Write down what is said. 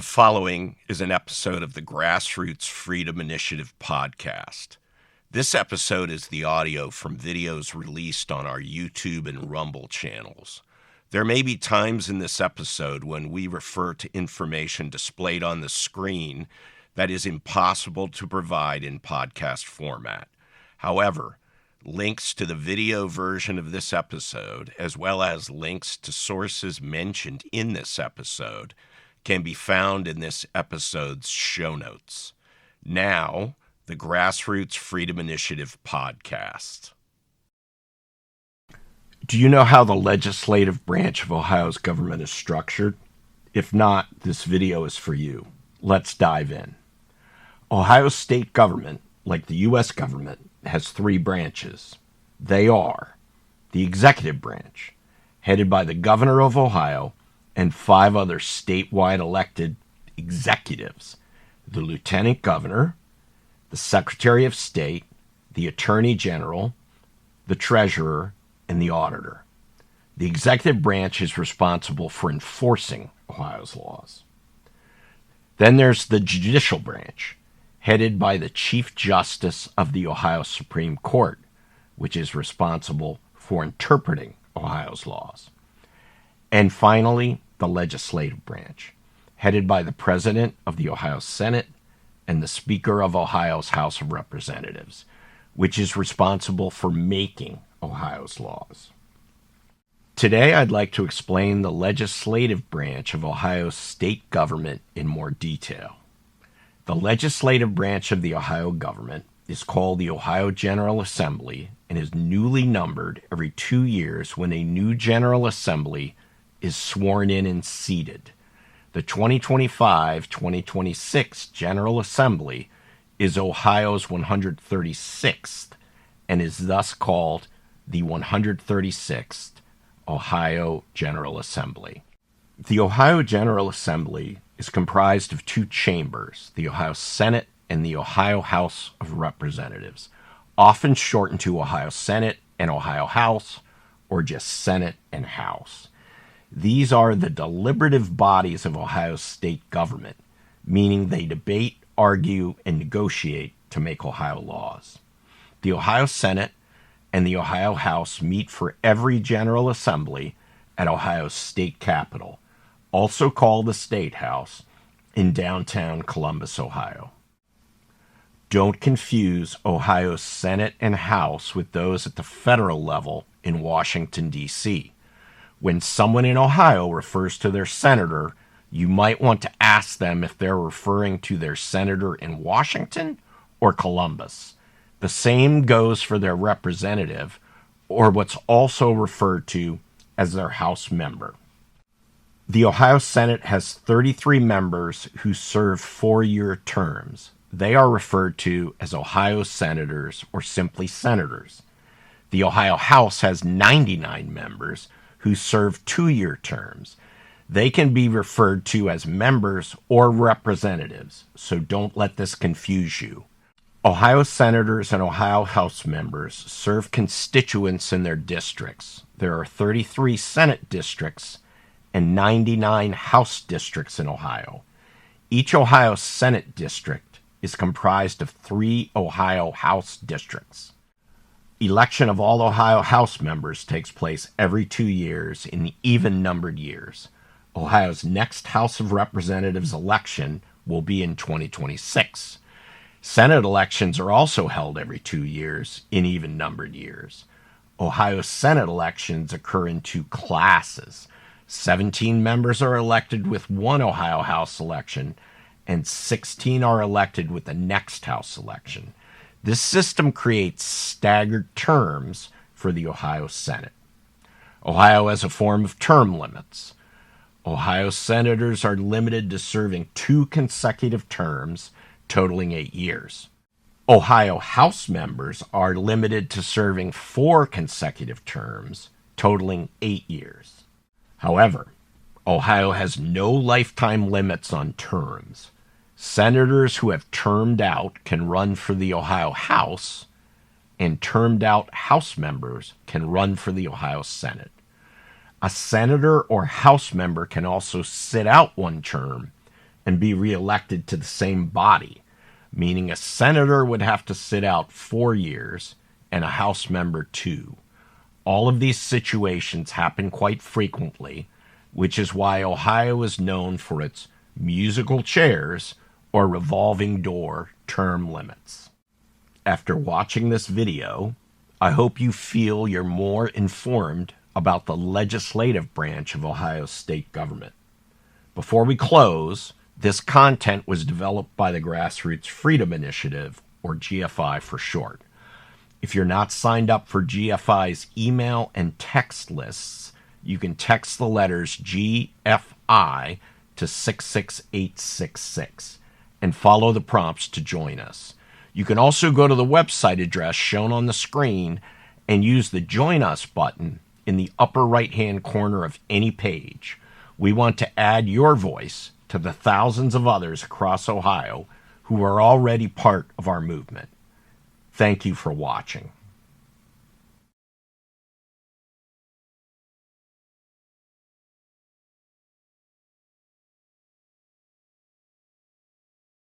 The following is an episode of the Grassroots Freedom Initiative podcast. This episode is the audio from videos released on our YouTube and Rumble channels. There may be times in this episode when we refer to information displayed on the screen that is impossible to provide in podcast format. However, links to the video version of this episode, as well as links to sources mentioned in this episode, can be found in this episode's show notes. Now, the Grassroots Freedom Initiative podcast. Do you know how the legislative branch of Ohio's government is structured? If not, this video is for you. Let's dive in. Ohio's state government, like the U.S. government, has three branches. They are the executive branch, headed by the governor of Ohio, and 5 other statewide elected executives: the lieutenant governor, the secretary of state, the attorney general, the treasurer, and the auditor. The executive branch is responsible for enforcing Ohio's laws. Then there's the judicial branch, headed by the Chief Justice of the Ohio Supreme Court, which is responsible for interpreting Ohio's laws. And finally, the legislative branch, headed by the President of the Ohio Senate and the Speaker of Ohio's House of Representatives, which is responsible for making Ohio's laws. Today, I'd like to explain the legislative branch of Ohio's state government in more detail. The legislative branch of the Ohio government is called the Ohio General Assembly and is newly numbered every 2 years when a new General Assembly is sworn in and seated. The 2025-2026 General Assembly is Ohio's 136th and is thus called the 136th Ohio General Assembly. The Ohio General Assembly is comprised of 2 chambers, the Ohio Senate and the Ohio House of Representatives, often shortened to Ohio Senate and Ohio House, or just Senate and House. These are the deliberative bodies of Ohio's state government, meaning they debate, argue, and negotiate to make Ohio laws. The Ohio Senate and the Ohio House meet for every General Assembly at Ohio's state capitol, also called the State House, in downtown Columbus, Ohio. Don't confuse Ohio's Senate and House with those at the federal level in Washington, D.C. When someone in Ohio refers to their senator, you might want to ask them if they're referring to their senator in Washington or Columbus. The same goes for their representative, or what's also referred to as their House member. The Ohio Senate has 33 members who serve 4-year terms. They are referred to as Ohio senators or simply senators. The Ohio House has 99 members who serve 2-year terms. They can be referred to as members or representatives, so don't let this confuse you. Ohio senators and Ohio House members serve constituents in their districts. There are 33 Senate districts and 99 House districts in Ohio. Each Ohio Senate district is comprised of 3 Ohio House districts. Election of all Ohio House members takes place every 2 years in even-numbered years. Ohio's next House of Representatives election will be in 2026. Senate elections are also held every 2 years in even-numbered years. Ohio's Senate elections occur in 2 classes. 17 members are elected with one Ohio House election, and 16 are elected with the next House election. This system creates staggered terms for the Ohio Senate. Ohio has a form of term limits. Ohio senators are limited to serving 2 consecutive terms, totaling 8 years. Ohio House members are limited to serving 4 consecutive terms, totaling 8 years. However, Ohio has no lifetime limits on terms. Senators who have termed out can run for the Ohio House, and termed out House members can run for the Ohio Senate. A senator or House member can also sit out one term and be reelected to the same body, meaning a senator would have to sit out 4 years and a House member 2. All of these situations happen quite frequently, which is why Ohio is known for its musical chairs or revolving door term limits. After watching this video, I hope you feel you're more informed about the legislative branch of Ohio's state government. Before we close, this content was developed by the Grassroots Freedom Initiative, or GFI for short. If you're not signed up for GFI's email and text lists, you can text the letters GFI to 66866 and follow the prompts to join us. You can also go to the website address shown on the screen and use the Join Us button in the upper right-hand corner of any page. We want to add your voice to the thousands of others across Ohio who are already part of our movement. Thank you for watching.